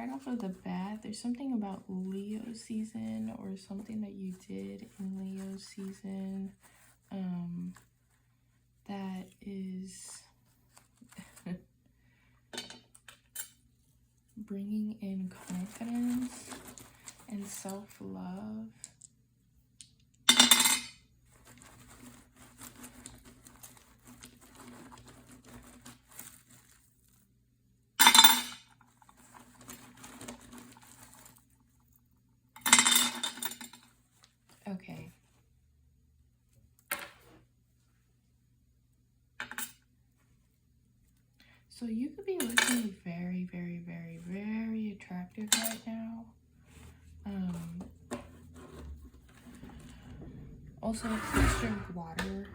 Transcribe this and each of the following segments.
right off of the bat, there's something about Leo season or something that you did in Leo season that is bringing in confidence and self-love. Okay. So you could be looking very, very, very, very attractive right now. Also, please drink water.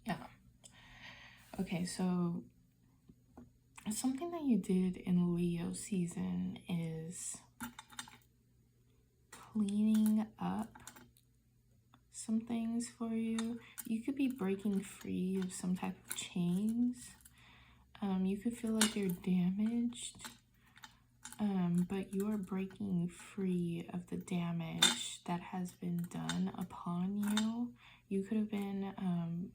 Yeah. Okay, so something that you did in Leo season is cleaning up some things for you. You could be breaking free of some type of chains. You could feel like you're damaged, but you are breaking free of the damage that has been done upon you. You could have been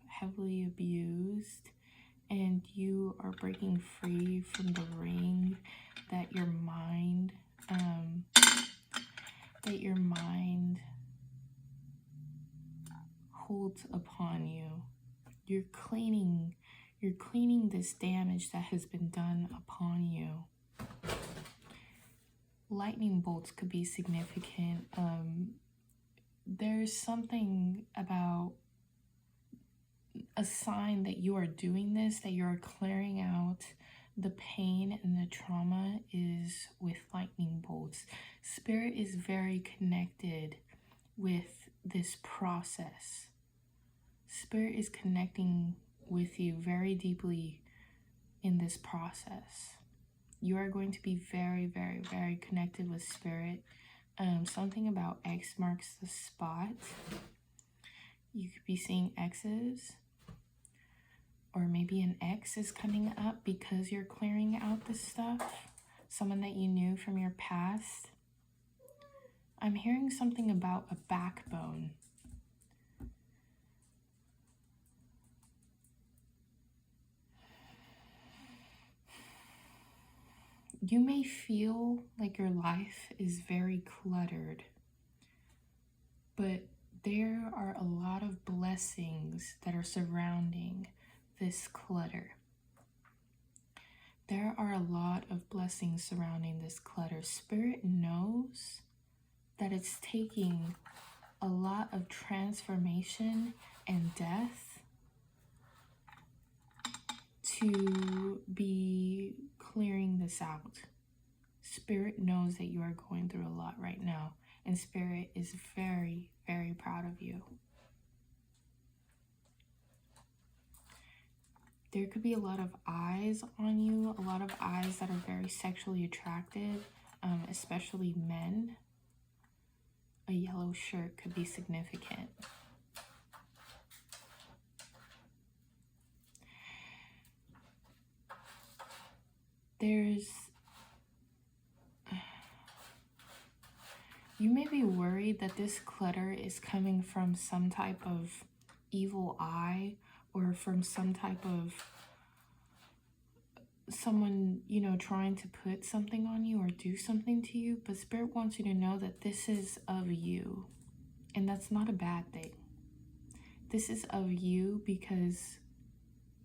heavily abused, and you are breaking free from the ring that your mind holds upon you. You're cleaning this damage that has been done upon you. Lightning bolts could be significant. There's something about a sign that you are doing this, that you're clearing out the pain and the trauma, is with lightning bolts. Spirit is very connected with this process. Spirit is connecting with you very deeply in this process. You are going to be very, very, very connected with Spirit. Something about X marks the spot. You could be seeing X's, or maybe an X is coming up because you're clearing out this stuff. Someone that you knew from your past. I'm hearing something about a backbone. You may feel like your life is very cluttered, but there are a lot of blessings that are surrounding this clutter. There are a lot of blessings surrounding this clutter. Spirit knows that it's taking a lot of transformation and death to be clearing this out. Spirit knows that you are going through a lot right now, and Spirit is very, very proud of you. There could be a lot of eyes on you, a lot of eyes that are very sexually attractive, especially men. A yellow shirt could be significant. You may be worried that this clutter is coming from some type of evil eye, or from some type of someone, trying to put something on you or do something to you. But Spirit wants you to know that this is of you, and that's not a bad thing. This is of you because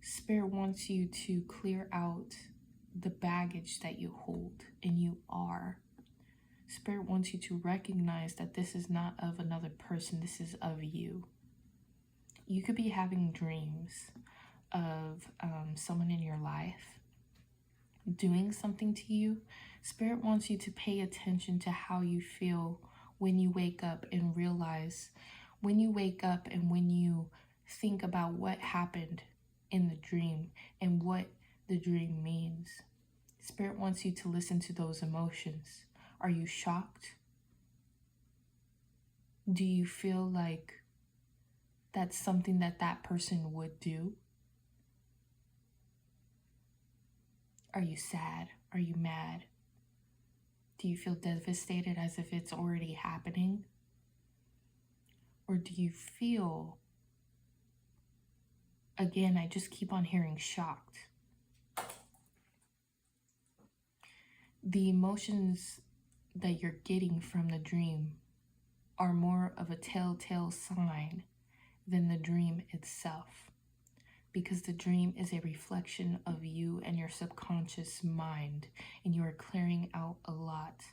Spirit wants you to clear out the baggage that you hold, and you are. Spirit wants you to recognize that this is not of another person, this is of you. You could be having dreams of someone in your life doing something to you. Spirit wants you to pay attention to how you feel when you wake up and realize, when you wake up and when you think about what happened in the dream and what the dream means. Spirit wants you to listen to those emotions. Are you shocked? Do you feel like that's something that that person would do? Are you sad? Are you mad? Do you feel devastated as if it's already happening? Or do you feel, again, I just keep on hearing shocked. The emotions that you're getting from the dream are more of a telltale sign than the dream itself, because the dream is a reflection of you and your subconscious mind, and you are clearing out a lot.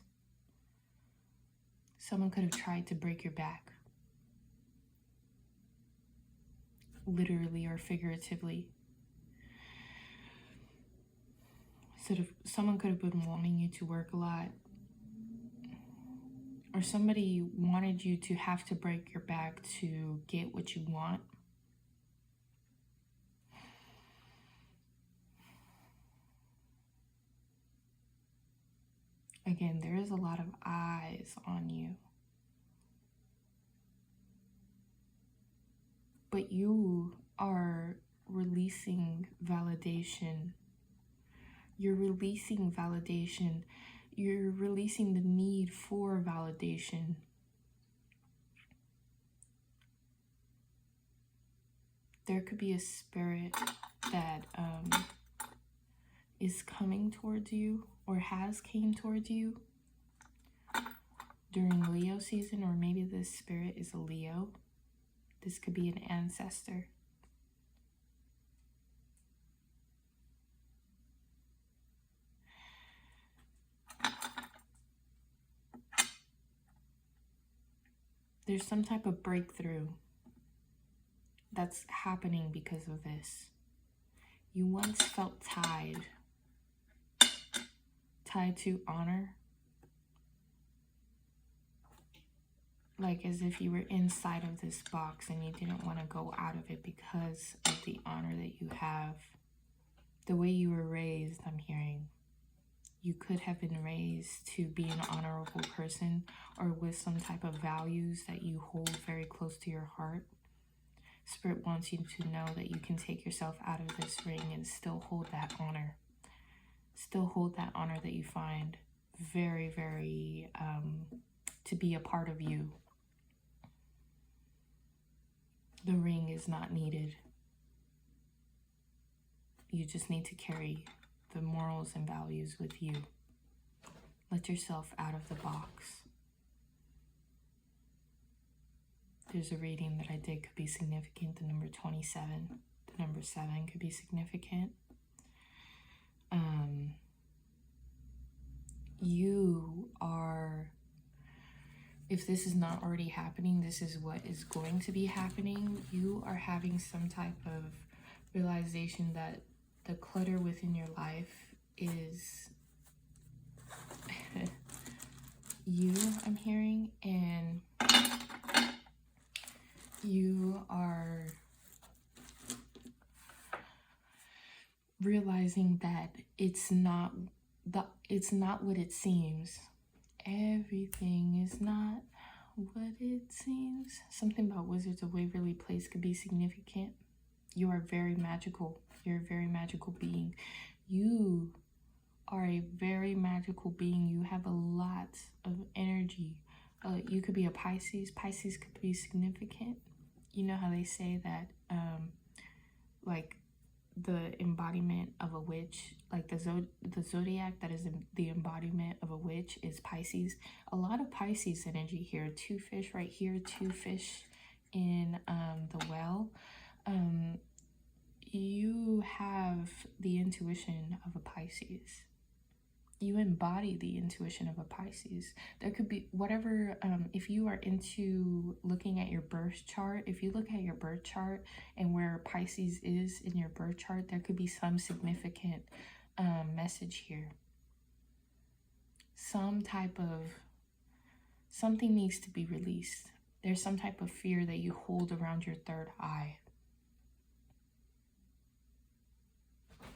Someone could have tried to break your back, literally or figuratively. Someone could have been wanting you to work a lot, or somebody wanted you to have to break your back to get what you want. Again, there is a lot of eyes on you. But you are releasing validation. You're releasing validation. You're releasing the need for validation. There could be a spirit that is coming towards you or has came towards you during Leo season, or maybe this spirit is a Leo. This could be an ancestor. There's some type of breakthrough that's happening because of this. You once felt tied to honor, like as if you were inside of this box and you didn't want to go out of it because of the honor that you have. The way you were raised, I'm hearing. You could have been raised to be an honorable person, or with some type of values that you hold very close to your heart. Spirit wants you to know that you can take yourself out of this ring and still hold that honor. Still hold that honor that you find very, very to be a part of you. The ring is not needed. You just need to carry the morals and values with you. Let yourself out of the box. There's a reading that I did could be significant. The number 27. The number 7 could be significant. You are, if this is not already happening, this is what is going to be happening. You are having some type of realization that the clutter within your life is you, I'm hearing, and you are realizing that it's not what it seems. Everything is not what it seems. Something about Wizards of Waverly Place could be significant. You are very magical. You're a very magical being. You are a very magical being. You have a lot of energy. You could be a Pisces. Pisces could be significant. You know how they say that like the embodiment of a witch, like the zodiac that is the embodiment of a witch is Pisces. A lot of Pisces energy here. 2 fish right here, 2 fish in the well. You have the intuition of a Pisces. You embody the intuition of a Pisces. There could be whatever, if you are into looking at your birth chart, if you look at your birth chart and where Pisces is in your birth chart, there could be some significant message here. Something needs to be released. There's some type of fear that you hold around your third eye.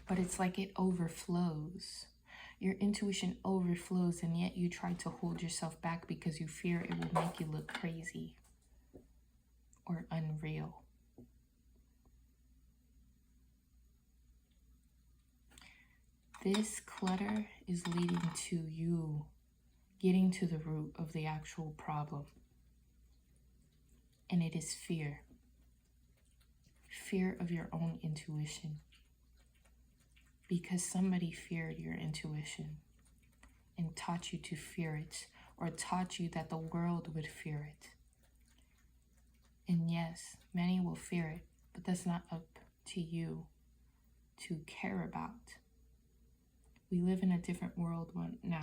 But it's like it overflows. Your intuition overflows, and yet you try to hold yourself back because you fear it will make you look crazy or unreal. This clutter is leading to you getting to the root of the actual problem. And it is fear. Fear of your own intuition. Because somebody feared your intuition and taught you to fear it, or taught you that the world would fear it. And yes, many will fear it, but that's not up to you to care about. We live in a different world now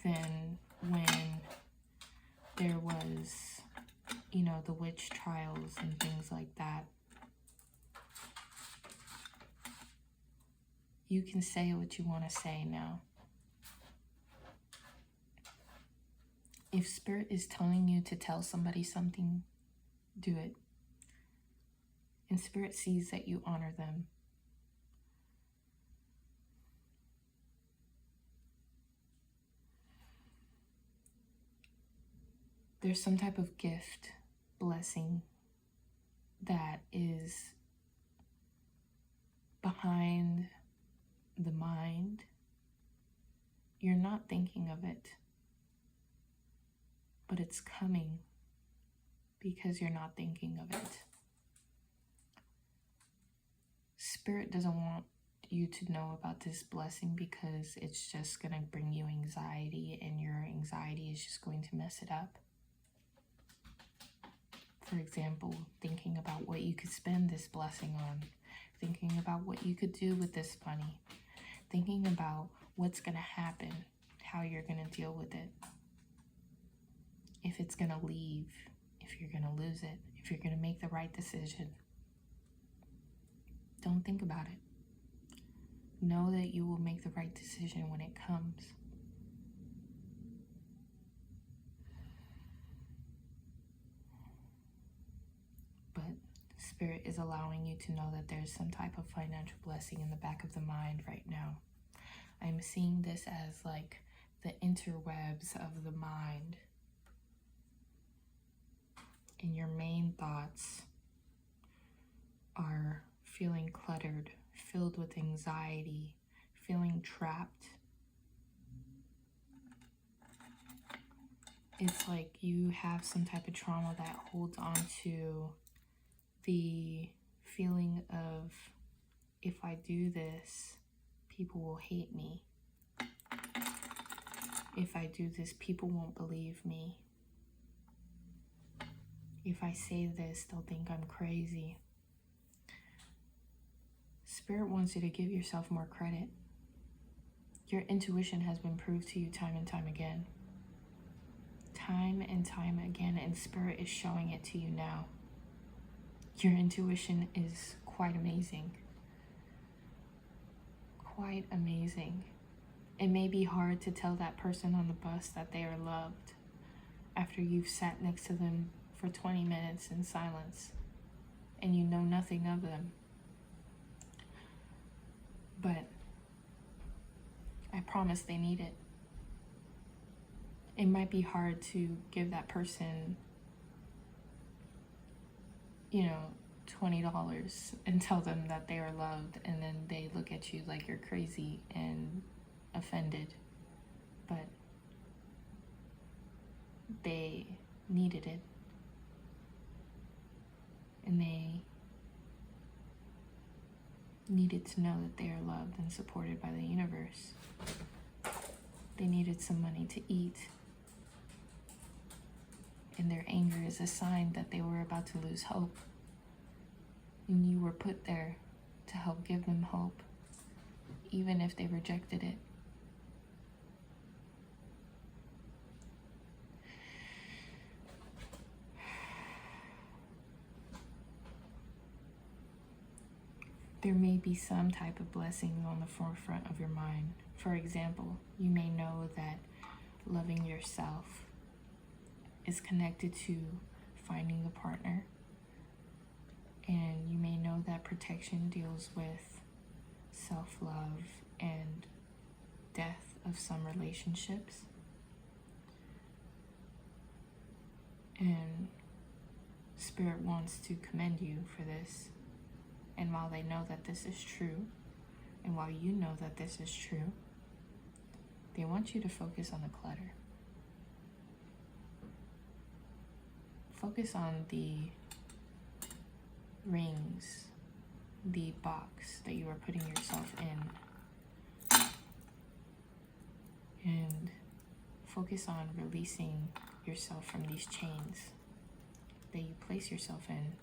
than when there was, the witch trials and things like that. You can say what you want to say now. If Spirit is telling you to tell somebody something, do it. And Spirit sees that you honor them. There's some type of gift, blessing that is behind the mind. You're not thinking of it, but it's coming because you're not thinking of it. Spirit doesn't want you to know about this blessing because it's just going to bring you anxiety, and your anxiety is just going to mess it up. For example, thinking about what you could spend this blessing on, thinking about what you could do with this money, thinking about what's going to happen, how you're going to deal with it, if it's going to leave, if you're going to lose it, if you're going to make the right decision. Don't think about it. Know that you will make the right decision when it comes. But Spirit is allowing you to know that there's some type of financial blessing in the back of the mind right now. I'm seeing this as like the interwebs of the mind. And your main thoughts are feeling cluttered, filled with anxiety, feeling trapped. It's like you have some type of trauma that holds on to the feeling of, if I do this, people will hate me. If I do this, people won't believe me. If I say this, they'll think I'm crazy. Spirit wants you to give yourself more credit. Your intuition has been proved to you time and time again. Time and time again, and Spirit is showing it to you now. Your intuition is quite amazing. Quite amazing. It may be hard to tell that person on the bus that they are loved after you've sat next to them for 20 minutes in silence and you know nothing of them. But I promise they need it. It might be hard to give that person, $20 and tell them that they are loved, and then they look at you like you're crazy and offended. But they needed it. And they needed to know that they are loved and supported by the universe. They needed some money to eat. And their anger is a sign that they were about to lose hope. And you were put there to help give them hope, even if they rejected it. There may be some type of blessings on the forefront of your mind. For example, you may know that loving yourself is connected to finding a partner. And you may know that protection deals with self-love and death of some relationships. And Spirit wants to commend you for this. And while they know that this is true, And while you know that this is true, they want you to focus on the clutter. Focus on the rings, the box that you are putting yourself in. And focus on releasing yourself from these chains that you place yourself in.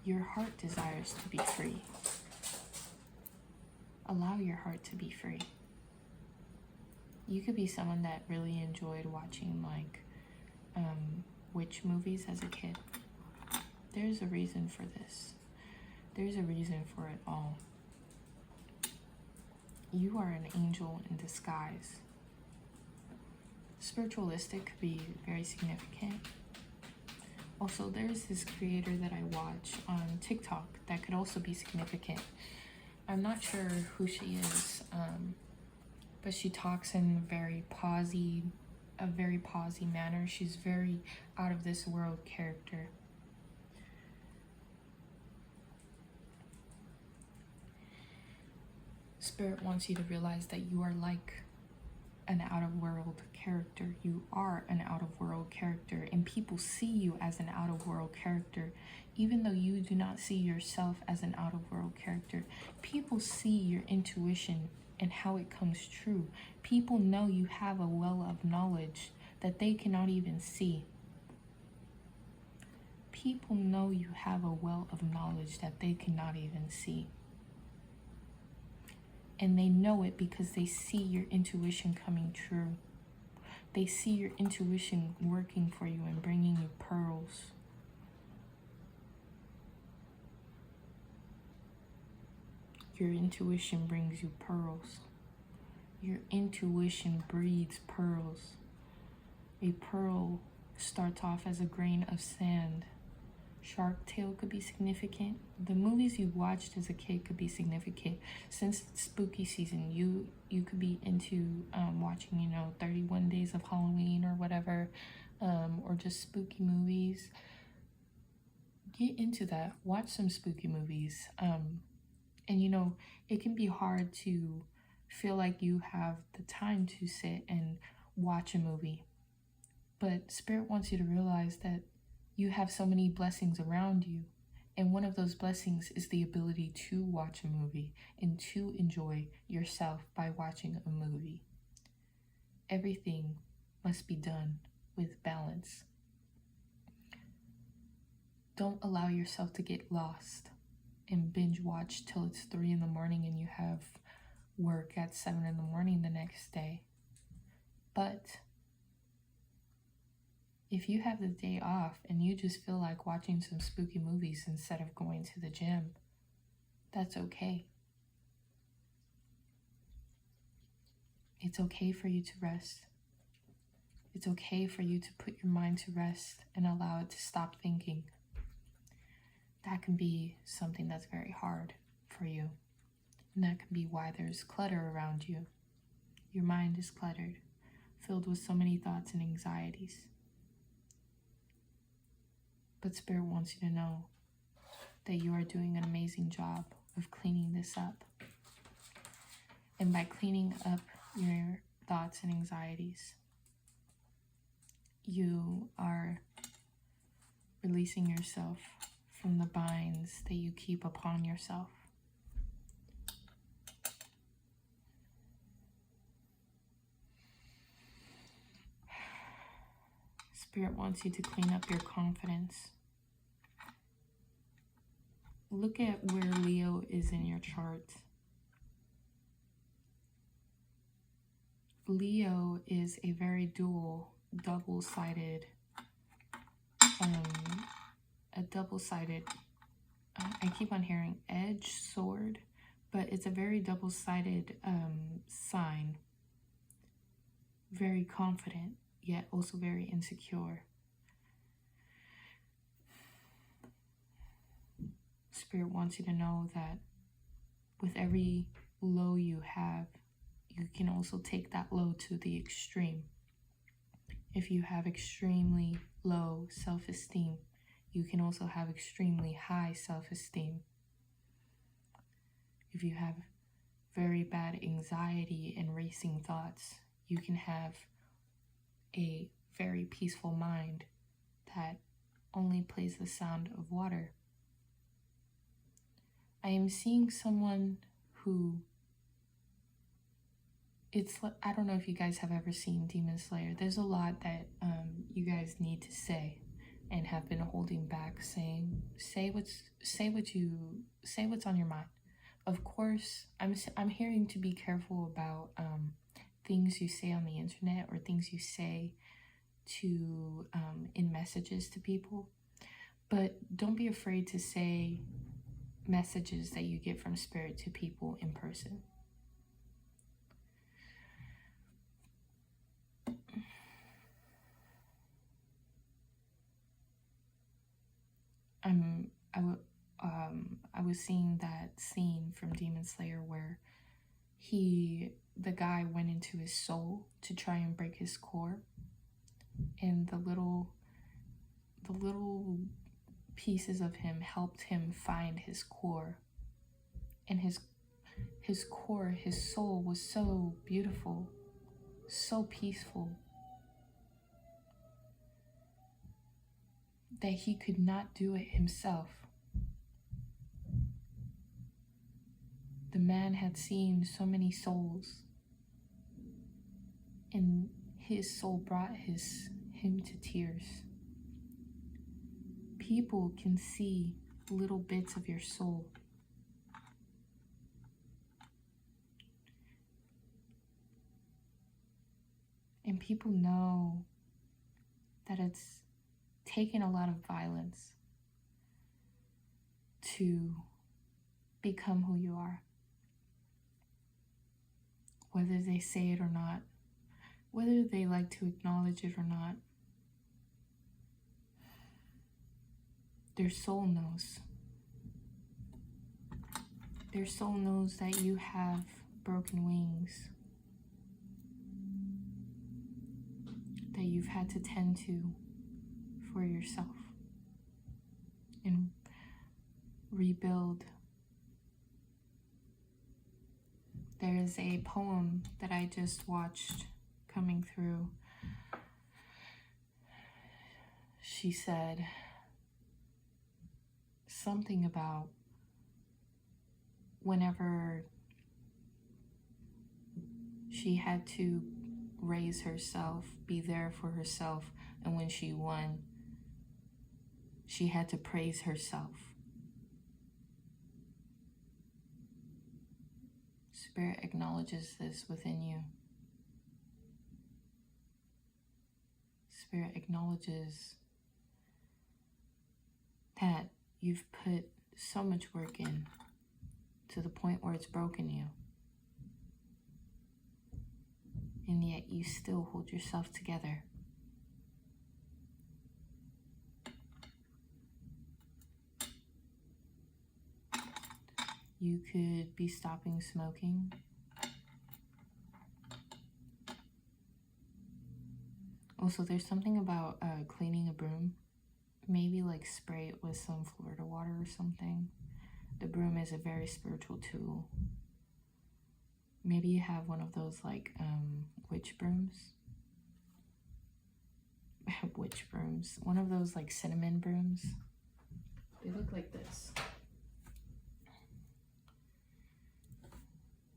Your heart desires to be free. Allow your heart to be free. You could be someone that really enjoyed watching witch movies as a kid. There's a reason for this. There's a reason for it all. You are an angel in disguise. Spiritualistic could be very significant. Also, there's this creator that I watch on TikTok that could also be significant. I'm not sure who she is, but she talks in a very posy manner. She's very out of this world character. Spirit wants you to realize that you are like an out-of-world character. You are an out-of-world character, and people see you as an out-of-world character. Even though you do not see yourself as an out-of-world character, people see your intuition and how it comes true. People know you have a well of knowledge that they cannot even see. People know you have a well of knowledge that they cannot even see. And they know it because they see your intuition coming true. They see your intuition working for you and bringing you pearls. Your intuition brings you pearls. Your intuition breeds pearls. A pearl starts off as a grain of sand. Shark Tale could be significant. The movies you watched as a kid could be significant. Since it's spooky season, you could be into watching, 31 Days of Halloween or whatever, or just spooky movies. Get into that. Watch some spooky movies. And it can be hard to feel like you have the time to sit and watch a movie. But Spirit wants you to realize that you have so many blessings around you. And one of those blessings is the ability to watch a movie and to enjoy yourself by watching a movie. Everything must be done with balance. Don't allow yourself to get lost and binge watch till it's 3 in the morning and you have work at 7 in the morning the next day. But if you have the day off and you just feel like watching some spooky movies instead of going to the gym, that's okay. It's okay for you to rest. It's okay for you to put your mind to rest and allow it to stop thinking. That can be something that's very hard for you. And that can be why there's clutter around you. Your mind is cluttered, filled with so many thoughts and anxieties. But Spirit wants you to know that you are doing an amazing job of cleaning this up. And by cleaning up your thoughts and anxieties, you are releasing yourself from the binds that you keep upon yourself. Spirit wants you to clean up your confidence. Look at where Leo is in your chart. Leo is a very double-sided, I keep on hearing edge, sword, but it's a very double-sided sign. Very confident, yet also very insecure. Spirit wants you to know that with every low you have, you can also take that low to the extreme. If you have extremely low self-esteem, you can also have extremely high self-esteem. If you have very bad anxiety and racing thoughts, you can have a very peaceful mind that only plays the sound of water. I am seeing someone who, it's like, I don't know if you guys have ever seen Demon Slayer. There's a lot that you guys need to say and have been holding back, saying, say what's on your mind. Of course, I'm hearing to be careful about things you say on the internet or things you say to in messages to people, but don't be afraid to say messages that you get from spirit to people in person. I was seeing that scene from Demon Slayer where the guy went into his soul to try and break his core, and the little pieces of him helped him find his core. And his core, his soul was so beautiful, so peaceful, that he could not do it himself. The man had seen so many souls, and his soul brought him to tears. People can see little bits of your soul. And people know that it's taken a lot of violence to become who you are. Whether they say it or not, whether they like to acknowledge it or not, their soul knows. Their soul knows that you have broken wings that you've had to tend to for yourself and rebuild. There is a poem that I just watched coming through. She said something about whenever she had to raise herself, be there for herself, and when she won, she had to praise herself. Spirit acknowledges this within you. Spirit acknowledges that you've put so much work in to the point where it's broken you. And yet you still hold yourself together. You could be stopping smoking. Also, there's something about cleaning a broom. Maybe like spray it with some Florida water or something. The broom is a very spiritual tool. Maybe you have one of those like witch brooms. Witch brooms. One of those like cinnamon brooms. They look like this.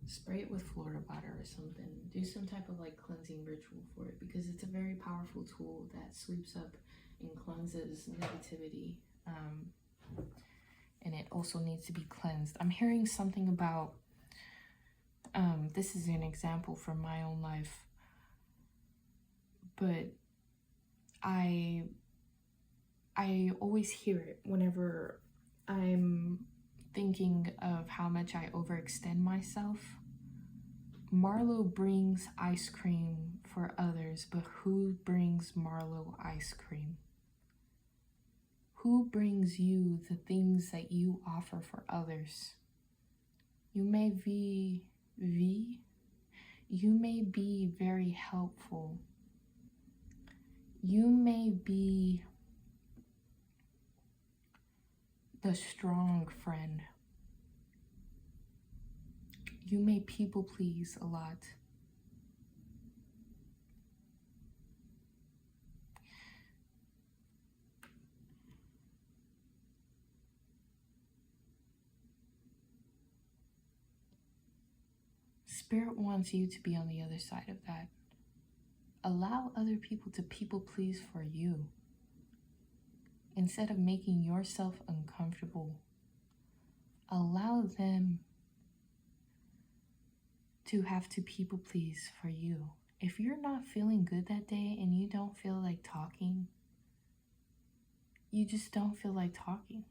Spray it with Florida water or something. Do some type of like cleansing ritual for it, because it's a very powerful tool that sweeps up and cleanses negativity. And it also needs to be cleansed. I'm hearing something about, this is an example from my own life, but I always hear it whenever I'm thinking of how much I overextend myself. Marlo brings ice cream for others, but who brings Marlo ice cream? Who brings you the things that you offer for others? You may be very helpful. You may be the strong friend. You may people please a lot. Spirit wants you to be on the other side of that. Allow other people to people please for you. Instead of making yourself uncomfortable, allow them to have to people please for you. If you're not feeling good that day and you don't feel like talking, you just don't feel like talking.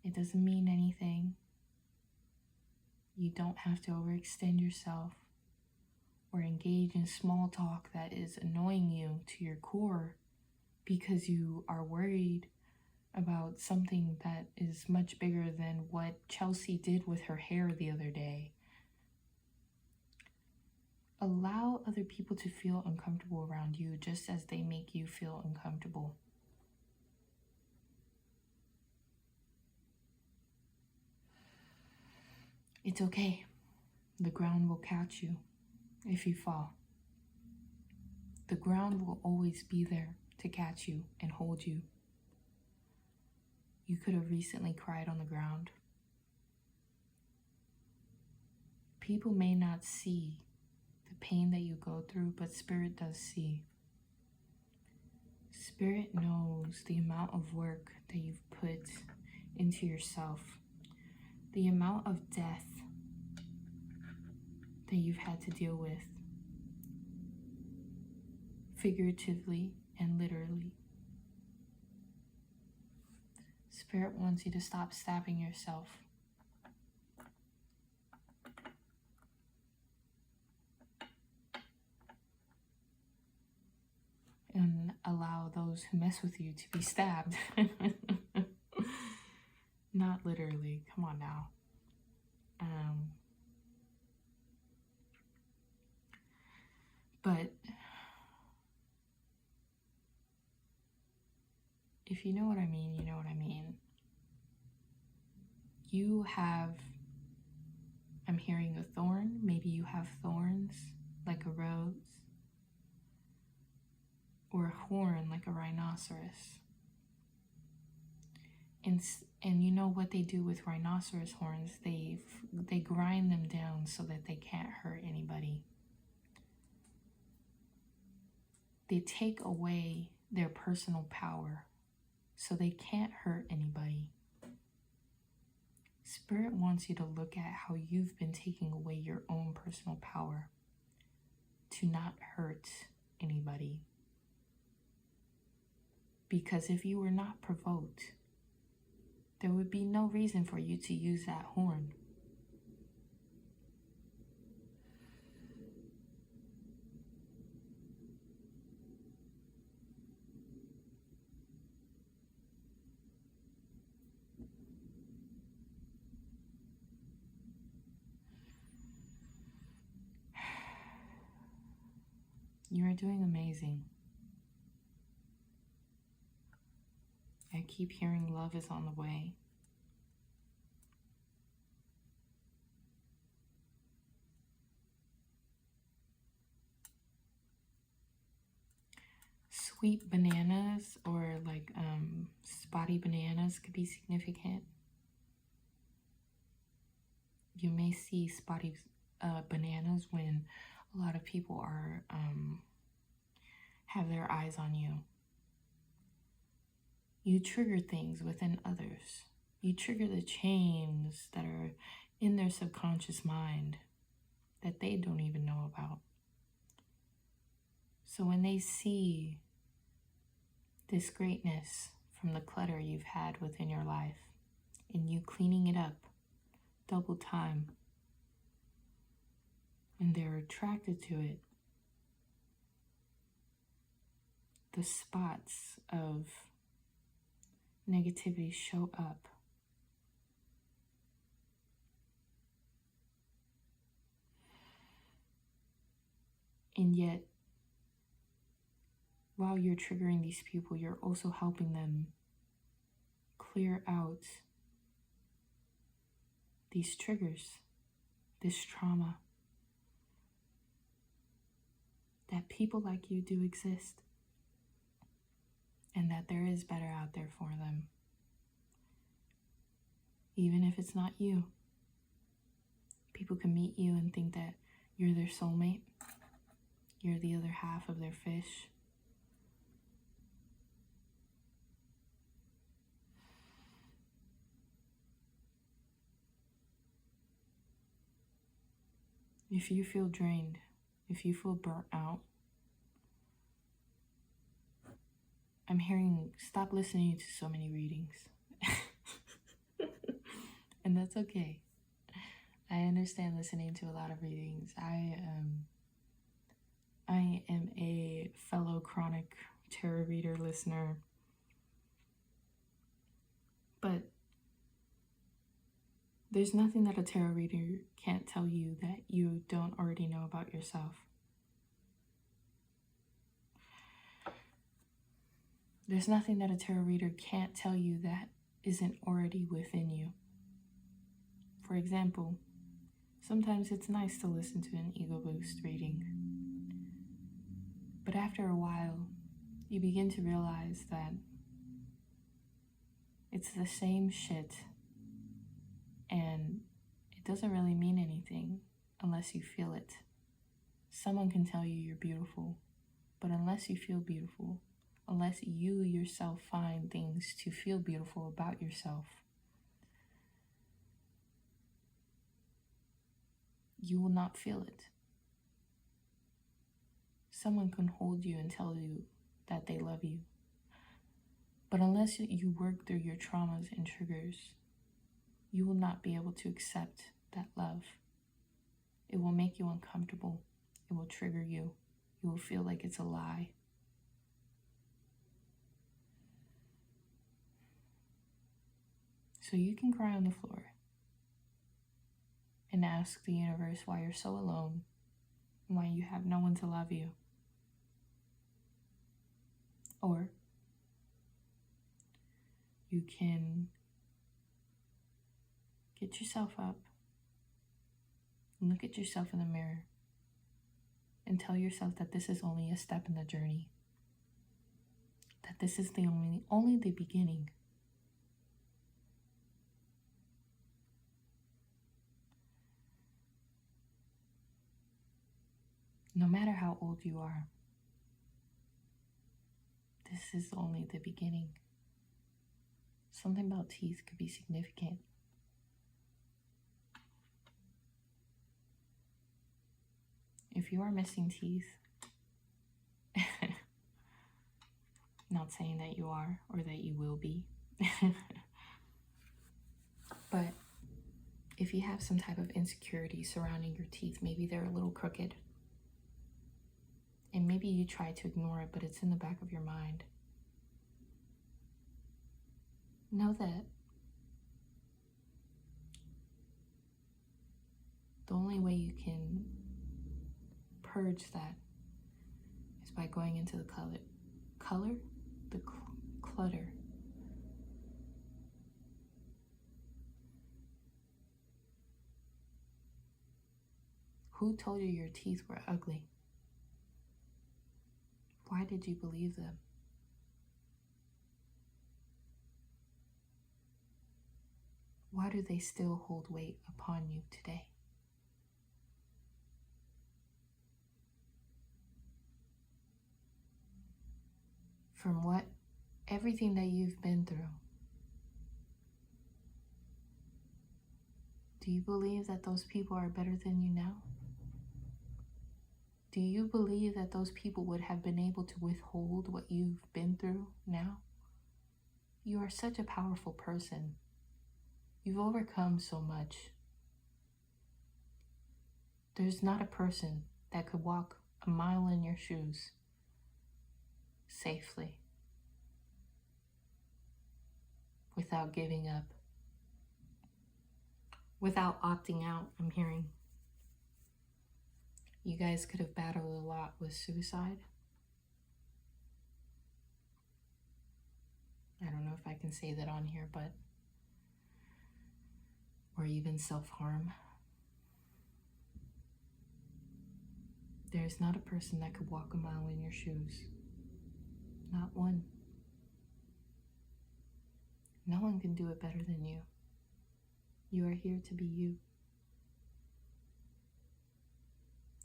It doesn't mean anything. You don't have to overextend yourself or engage in small talk that is annoying you to your core because you are worried about something that is much bigger than what Chelsea did with her hair the other day. Allow other people to feel uncomfortable around you just as they make you feel uncomfortable. It's okay. The ground will catch you if you fall. The ground will always be there to catch you and hold you. You could have recently cried on the ground. People may not see the pain that you go through, but Spirit does see. Spirit knows the amount of work that you've put into yourself, the amount of death that you've had to deal with, figuratively and literally. Spirit wants you to stop stabbing yourself. And allow those who mess with you to be stabbed. Not literally, come on now. But if you know what I mean, you know what I mean. You have, I'm hearing a thorn. Maybe you have thorns like a rose, or a horn like a rhinoceros. And you know what they do with rhinoceros horns? They grind them down so that they can't hurt anybody. They take away their personal power so they can't hurt anybody. Spirit wants you to look at how you've been taking away your own personal power to not hurt anybody. Because if you were not provoked, there would be no reason for you to use that horn. You are doing amazing. I keep hearing love is on the way. Sweet bananas or like spotty bananas could be significant. You may see spotty bananas when a lot of people are have their eyes on you. You trigger things within others. You trigger the chains that are in their subconscious mind that they don't even know about. So when they see this greatness from the clutter you've had within your life and you cleaning it up double time, and they're attracted to it, the spots of negativity show up. And yet, while you're triggering these people, you're also helping them clear out these triggers, this trauma, that people like you do exist, and that there is better out there for them. Even if it's not you, people can meet you and think that you're their soulmate, you're the other half of their fish. If you feel drained, if you feel burnt out, I'm hearing stop listening to so many readings. And that's okay. I understand listening to a lot of readings. I am a fellow chronic tarot reader listener. But there's nothing that a tarot reader can't tell you that you don't already know about yourself. There's nothing that a tarot reader can't tell you that isn't already within you. For example, sometimes it's nice to listen to an ego boost reading. But after a while, you begin to realize that it's the same shit, and it doesn't really mean anything unless you feel it. Someone can tell you you're beautiful, but unless you feel beautiful, unless you yourself find things to feel beautiful about yourself, you will not feel it. Someone can hold you and tell you that they love you, but unless you work through your traumas and triggers, you will not be able to accept that love. It will make you uncomfortable. It will trigger you. You will feel like it's a lie. So you can cry on the floor and ask the universe why you're so alone and why you have no one to love you. Or you can get yourself up and look at yourself in the mirror and tell yourself that this is only a step in the journey, that this is the only the beginning. No matter how old you are, this is only the beginning. Something about teeth could be significant. If you are missing teeth, not saying that you are or that you will be, but if you have some type of insecurity surrounding your teeth, maybe they're a little crooked, and maybe you try to ignore it, but it's in the back of your mind. Know that the only way you can purge that is by going into the clutter. Who told you your teeth were ugly? Why did you believe them? Why do they still hold weight upon you today? From everything that you've been through, do you believe that those people are better than you now? Do you believe that those people would have been able to withhold what you've been through now? You are such a powerful person. You've overcome so much. There's not a person that could walk a mile in your shoes safely without giving up, without opting out. I'm hearing you guys could have battled a lot with suicide. I don't know if I can say that on here, or even self-harm. There's not a person that could walk a mile in your shoes. Not one. No one can do it better than you. You are here to be you.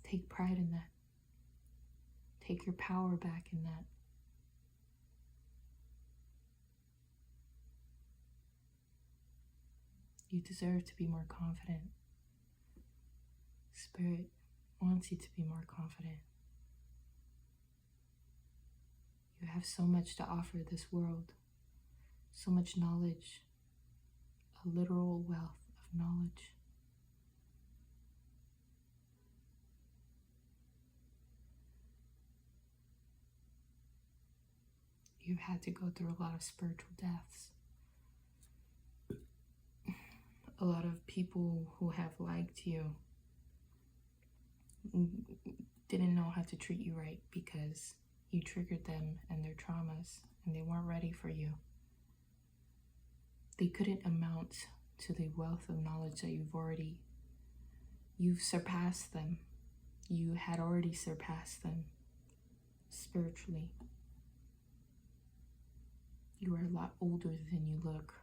Take pride in that. Take your power back in that. You deserve to be more confident. Spirit wants you to be more confident. You have so much to offer this world, so much knowledge, a literal wealth of knowledge. You've had to go through a lot of spiritual deaths. A lot of people who have liked you didn't know how to treat you right because you triggered them and their traumas, and they weren't ready for you. They couldn't amount to the wealth of knowledge that you've surpassed them. You had already surpassed them spiritually. You are a lot older than you look.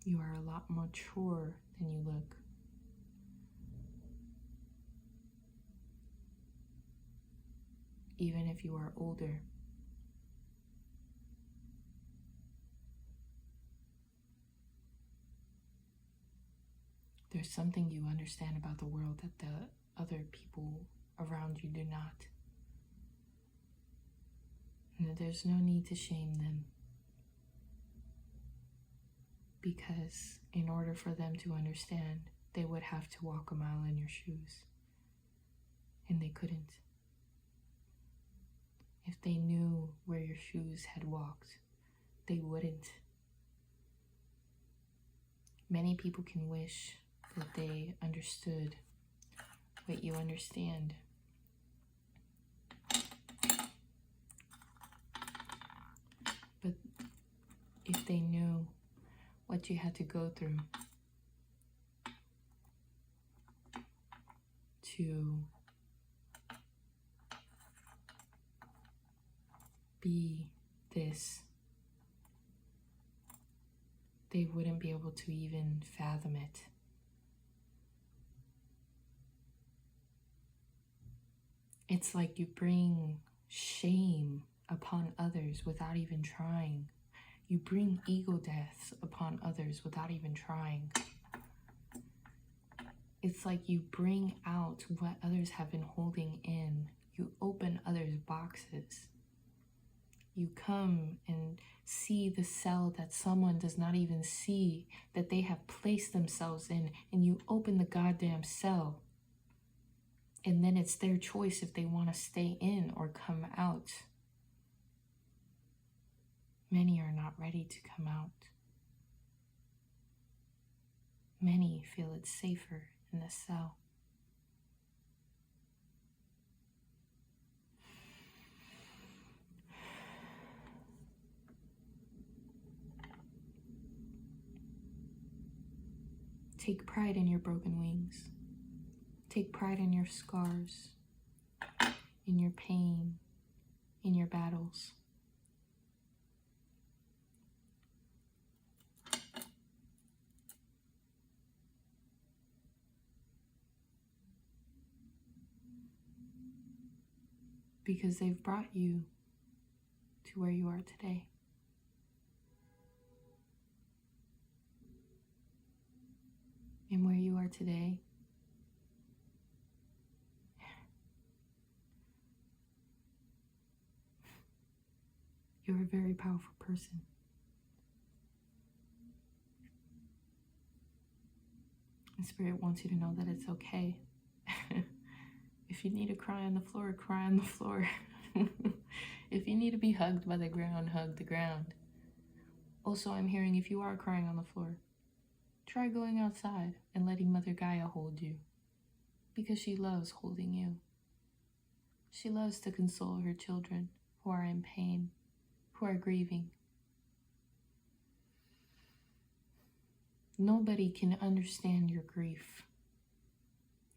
You are a lot more mature than you look. Even if you are older, there's something you understand about the world that the other people around you do not. And there's no need to shame them, because in order for them to understand, they would have to walk a mile in your shoes, and they couldn't. If they knew where your shoes had walked, they wouldn't. Many people can wish that they understood what you understand. But if they knew what you had to go through to be this, they wouldn't be able to even fathom it. It's like you bring shame upon others without even trying. You bring ego deaths upon others without even trying. It's like you bring out what others have been holding in. You open others' boxes. You come and see the cell that someone does not even see that they have placed themselves in, and you open the goddamn cell. And then it's their choice if they want to stay in or come out. Many are not ready to come out. Many feel it's safer in the cell. Take pride in your broken wings. Take pride in your scars, in your pain, in your battles. Because they've brought you to where you are today. And where you are today, you're a very powerful person. And Spirit wants you to know that it's okay. If you need to cry on the floor, cry on the floor. If you need to be hugged by the ground, hug the ground. Also, I'm hearing if you are crying on the floor, try going outside and letting Mother Gaia hold you, because she loves holding you. She loves to console her children who are in pain, who are grieving. Nobody can understand your grief.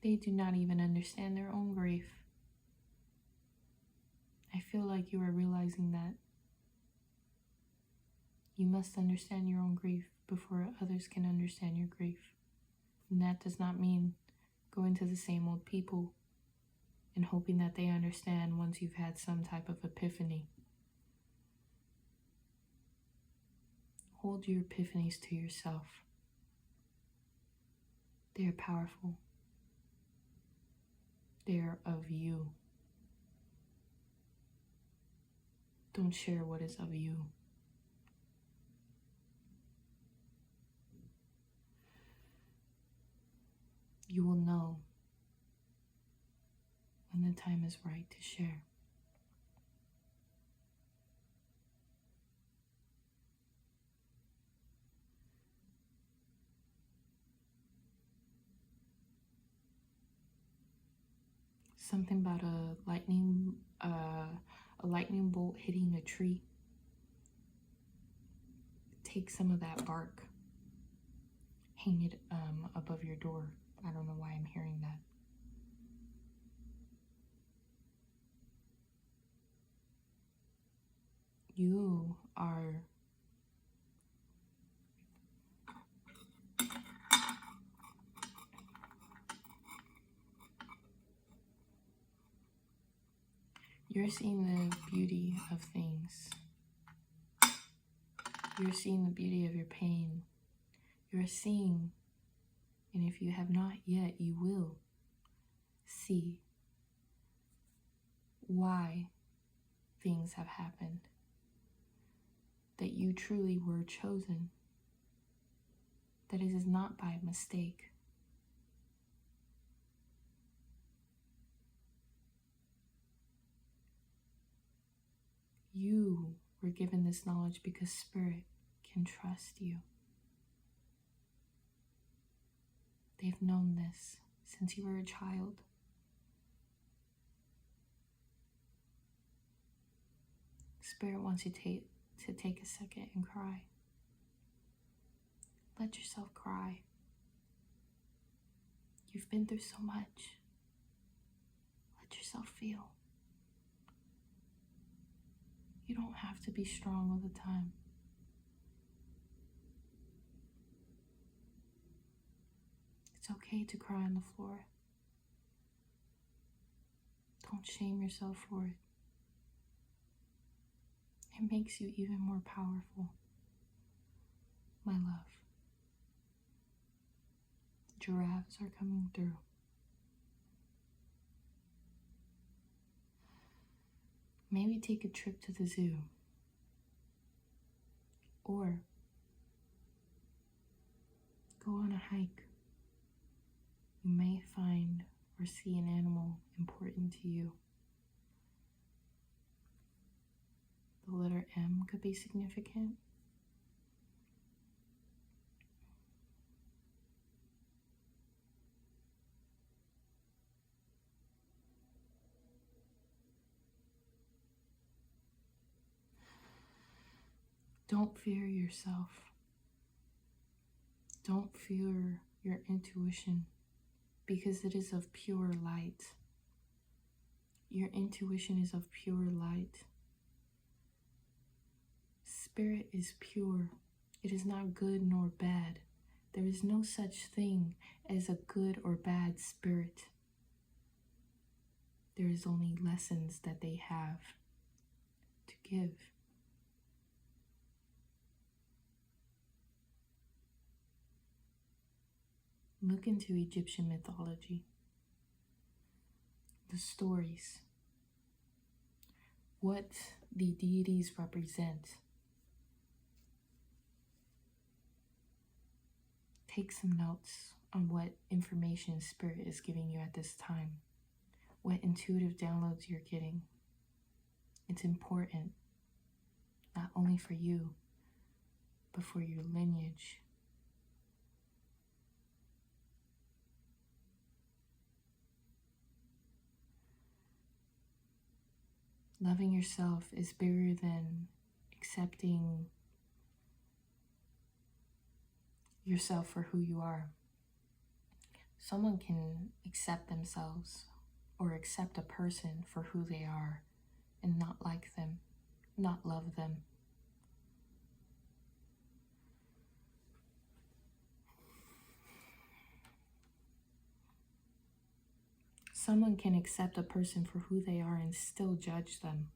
They do not even understand their own grief. I feel like you are realizing that you must understand your own grief before others can understand your grief. And that does not mean going to the same old people and hoping that they understand once you've had some type of epiphany. Hold your epiphanies to yourself. They are powerful. They are of you. Don't share what is of you. You will know when the time is right to share. Something about a lightning bolt hitting a tree. Take some of that bark, hang it above your door. I don't know why I'm hearing that. You are you're seeing the beauty of things. You're seeing the beauty of your pain. You're seeing, and if you have not yet, you will see why things have happened. That you truly were chosen. That it is not by mistake. You were given this knowledge because Spirit can trust you. They've known this since you were a child. Spirit wants you to take a second and cry. Let yourself cry. You've been through so much. Let yourself feel. You don't have to be strong all the time. It's okay to cry on the floor. Don't shame yourself for it. It makes you even more powerful. My love. Giraffes are coming through. Maybe take a trip to the zoo. Or go on a hike. You may find or see an animal important to you. The letter M could be significant. Don't fear yourself. Don't fear your intuition because it is of pure light. Your intuition is of pure light. Spirit is pure. It is not good nor bad. There is no such thing as a good or bad spirit. There is only lessons that they have to give. Look into Egyptian mythology. The stories. What the deities represent. Take some notes on what information Spirit is giving you at this time. What intuitive downloads you're getting. It's important, not only for you, but for your lineage. Loving yourself is bigger than accepting yourself for who you are. Someone can accept themselves or accept a person for who they are and not like them, not love them. Someone can accept a person for who they are and still judge them.